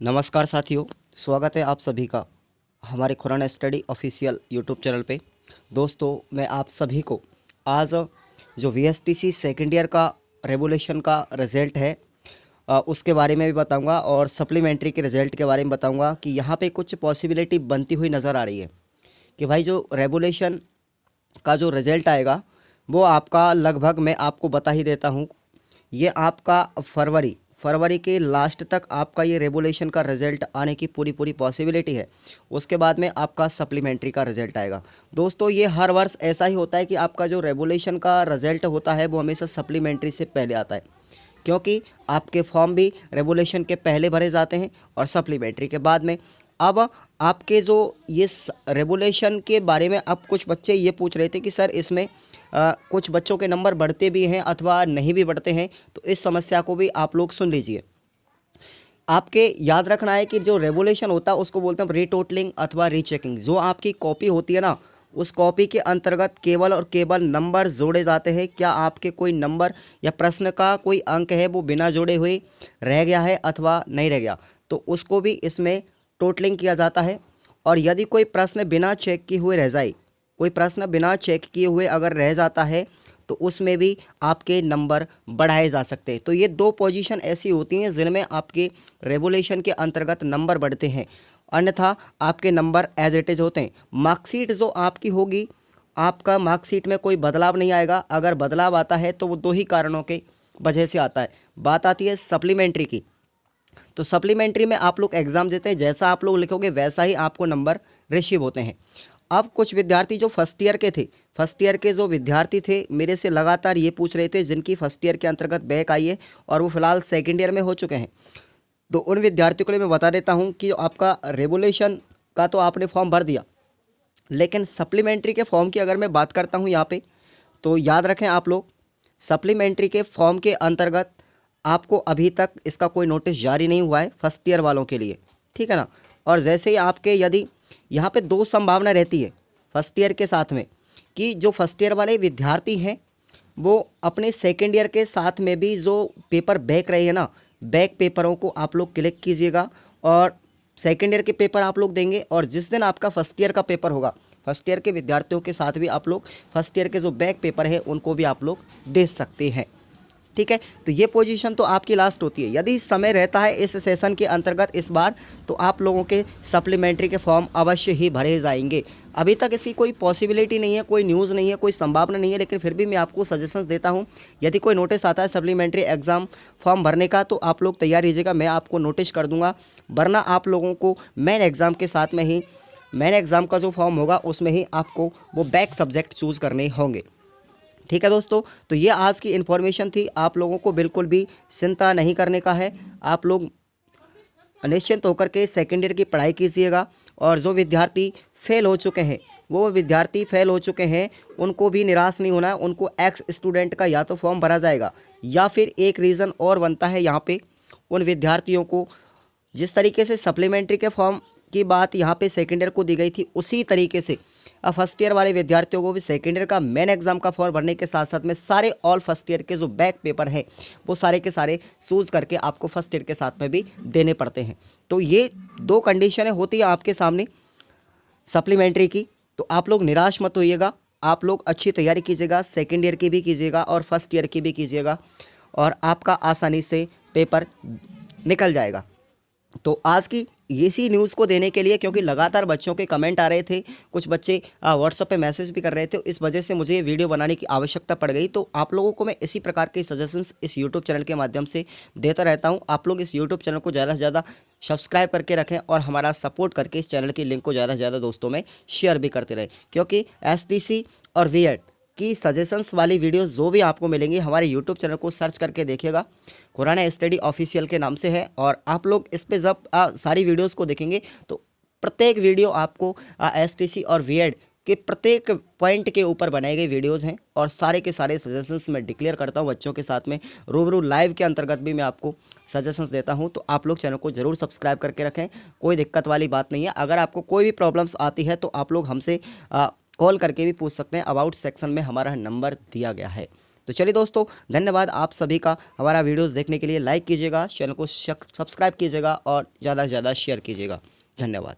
नमस्कार साथियों, स्वागत है आप सभी का हमारे Khurana study official YouTube channel पे। दोस्तों, मैं आप सभी को आज जो वीएसटीसी सेकेंड ईयर का रेगुलेशन का रिज़ल्ट है उसके बारे में भी बताऊंगा और सप्लीमेंट्री के रिज़ल्ट के बारे में बताऊंगा कि यहाँ पे कुछ पॉसिबिलिटी बनती हुई नज़र आ रही है कि भाई जो रेगुलेशन का जो रिज़ल्ट आएगा वो आपका लगभग मैं आपको बता ही देता हूँ। ये आपका फरवरी के लास्ट तक आपका ये रेगुलेशन का रिजल्ट आने की पूरी पूरी पॉसिबिलिटी है। उसके बाद में आपका सप्लीमेंट्री का रिजल्ट आएगा। दोस्तों, ये हर वर्ष ऐसा ही होता है कि आपका जो रेगुलेशन का रिजल्ट होता है वो हमेशा सप्लीमेंट्री से पहले आता है, क्योंकि आपके फॉर्म भी रेगुलेशन के पहले भरे जाते हैं और सप्लीमेंट्री के बाद में। अब आपके जो ये रेगुलेशन के बारे में अब कुछ बच्चे ये पूछ रहे थे कि सर इसमें कुछ बच्चों के नंबर बढ़ते भी हैं अथवा नहीं भी बढ़ते हैं, तो इस समस्या को भी आप लोग सुन लीजिए। आपके याद रखना है कि जो रेगुलेशन होता है उसको बोलते हैं रीटोटलिंग अथवा रीचेकिंग। जो आपकी कॉपी होती है ना, उस कॉपी के अंतर्गत केवल और केवल नंबर जोड़े जाते हैं। क्या आपके कोई नंबर या प्रश्न का कोई अंक है वो बिना जोड़े हुए रह गया है अथवा नहीं रह गया, तो उसको भी इसमें टोटलिंग किया जाता है। और यदि कोई प्रश्न बिना चेक किए हुए रह जाए, कोई प्रश्न बिना चेक किए हुए अगर रह जाता है, तो उसमें भी आपके नंबर बढ़ाए जा सकते हैं। तो ये दो पोजीशन ऐसी होती हैं जिनमें आपके रेगुलेशन के अंतर्गत नंबर बढ़ते हैं, अन्यथा आपके नंबर एज इट इज़ होते हैं। मार्कशीट जो आपकी होगी, आपका मार्कशीट में कोई बदलाव नहीं आएगा। अगर बदलाव आता है तो वो दो ही कारणों के वजह से आता है। बात आती है सप्लीमेंट्री की, तो सप्लीमेंट्री में आप लोग एग्ज़ाम देते हैं, जैसा आप लोग लिखोगे वैसा ही आपको नंबर रिसीव होते हैं। अब कुछ विद्यार्थी जो फर्स्ट ईयर के थे, फर्स्ट ईयर के जो विद्यार्थी थे मेरे से लगातार ये पूछ रहे थे जिनकी फर्स्ट ईयर के अंतर्गत बैक आई है और वो फिलहाल सेकेंड ईयर में हो चुके हैं। तो उन विद्यार्थियों के लिए मैं बता देता हूँ कि आपका रेगुलेशन का तो आपने फॉर्म भर दिया, लेकिन सप्लीमेंट्री के फॉर्म की अगर मैं बात करता हूँ यहाँ पे, तो याद रखें आप लोग, सप्लीमेंट्री के फॉर्म के अंतर्गत आपको अभी तक इसका कोई नोटिस जारी नहीं हुआ है फर्स्ट ईयर वालों के लिए, ठीक है ना। और जैसे ही आपके यदि यहाँ पे दो संभावना रहती है फर्स्ट ईयर के साथ में, कि जो फर्स्ट ईयर वाले विद्यार्थी हैं वो अपने सेकेंड ईयर के साथ में भी जो पेपर बैक रहे हैं ना, बैक पेपरों को आप लोग क्लिक कीजिएगा और सेकेंड ईयर के पेपर आप लोग देंगे। और जिस दिन आपका फर्स्ट ईयर का पेपर होगा, फर्स्ट ईयर के विद्यार्थियों के साथ भी आप लोग फर्स्ट ईयर के जो बैक पेपर हैं उनको भी आप लोग दे सकते हैं, ठीक है। तो ये पोजीशन तो आपकी लास्ट होती है। यदि समय रहता है इस सेशन के अंतर्गत इस बार, तो आप लोगों के सप्लीमेंट्री के फॉर्म अवश्य ही भरे जाएंगे। अभी तक इसकी कोई पॉसिबिलिटी नहीं है, कोई न्यूज़ नहीं है, कोई संभावना नहीं है, लेकिन फिर भी मैं आपको सजेशंस देता हूं। यदि कोई नोटिस आता है सप्लीमेंट्री एग्ज़ाम फॉर्म भरने का, तो आप लोग तैयार रहिएगा, मैं आपको नोटिस कर दूंगा। वरना आप लोगों को मेन एग्ज़ाम के साथ में ही, मेन एग्ज़ाम का जो फॉर्म होगा उसमें ही आपको वो बैक सब्जेक्ट चूज़ करने होंगे, ठीक है दोस्तों। तो ये आज की इन्फॉर्मेशन थी, आप लोगों को बिल्कुल भी चिंता नहीं करने का है। आप लोग निश्चिंत होकर के सेकेंड ईयर की पढ़ाई कीजिएगा। और जो विद्यार्थी फेल हो चुके हैं, वो विद्यार्थी फेल हो चुके हैं, उनको भी निराश नहीं होना है। उनको एक्स स्टूडेंट का या तो फॉर्म भरा जाएगा, या फिर एक रीज़न और बनता है यहाँ पे उन विद्यार्थियों को, जिस तरीके से सप्लीमेंट्री के फॉर्म की बात यहाँ पे सेकेंड ईयर को दी गई थी, उसी तरीके से अब फर्स्ट ईयर वाले विद्यार्थियों को भी सेकेंड ईयर का मेन एग्जाम का फॉर्म भरने के साथ साथ में सारे ऑल फर्स्ट ईयर के जो बैक पेपर हैं वो सारे के सारे चूज़ करके आपको फर्स्ट ईयर के साथ में भी देने पड़ते हैं। तो ये दो कंडीशनें होती हैं आपके सामने सप्लीमेंट्री की। तो आप लोग निराश मत होइएगा, आप लोग अच्छी तैयारी कीजिएगा, सेकेंड ईयर की भी कीजिएगा और फर्स्ट ईयर की भी कीजिएगा, और आपका आसानी से पेपर निकल जाएगा। तो आज की इसी न्यूज़ को देने के लिए, क्योंकि लगातार बच्चों के कमेंट आ रहे थे, कुछ बच्चे व्हाट्सएप पे मैसेज भी कर रहे थे, इस वजह से मुझे ये वीडियो बनाने की आवश्यकता पड़ गई। तो आप लोगों को मैं इसी प्रकार के सजेशंस इस यूट्यूब चैनल के माध्यम से देता रहता हूँ। आप लोग इस यूट्यूब चैनल को ज़्यादा से ज़्यादा सब्सक्राइब करके रखें और हमारा सपोर्ट करके इस चैनल की लिंक को ज़्यादा से ज़्यादा दोस्तों में शेयर भी करते रहें, क्योंकि एसटीसी और वीएड की सजेशंस वाली वीडियोस जो भी आपको मिलेंगी, हमारे यूट्यूब चैनल को सर्च करके देखिएगा, खुराना स्टडी ऑफिशियल के नाम से है। और आप लोग इस पे जब सारी वीडियोस को देखेंगे तो प्रत्येक वीडियो आपको एसटीसी और वीएड के प्रत्येक पॉइंट के ऊपर बनाई गई वीडियोस हैं, और सारे के सारे सजेशंस मैं डिक्लेयर करता हूं बच्चों के साथ में रूबरू लाइव के अंतर्गत भी मैं आपको सजेशंस देता हूं। तो आप लोग चैनल को ज़रूर सब्सक्राइब करके रखें, कोई दिक्कत वाली बात नहीं है। अगर आपको कोई भी प्रॉब्लम्स आती है तो आप लोग हमसे कॉल करके भी पूछ सकते हैं, अबाउट सेक्शन में हमारा नंबर दिया गया है। तो चलिए दोस्तों, धन्यवाद आप सभी का हमारा वीडियोस देखने के लिए। लाइक कीजिएगा, चैनल को सब्सक्राइब कीजिएगा और ज़्यादा से ज़्यादा शेयर कीजिएगा। धन्यवाद।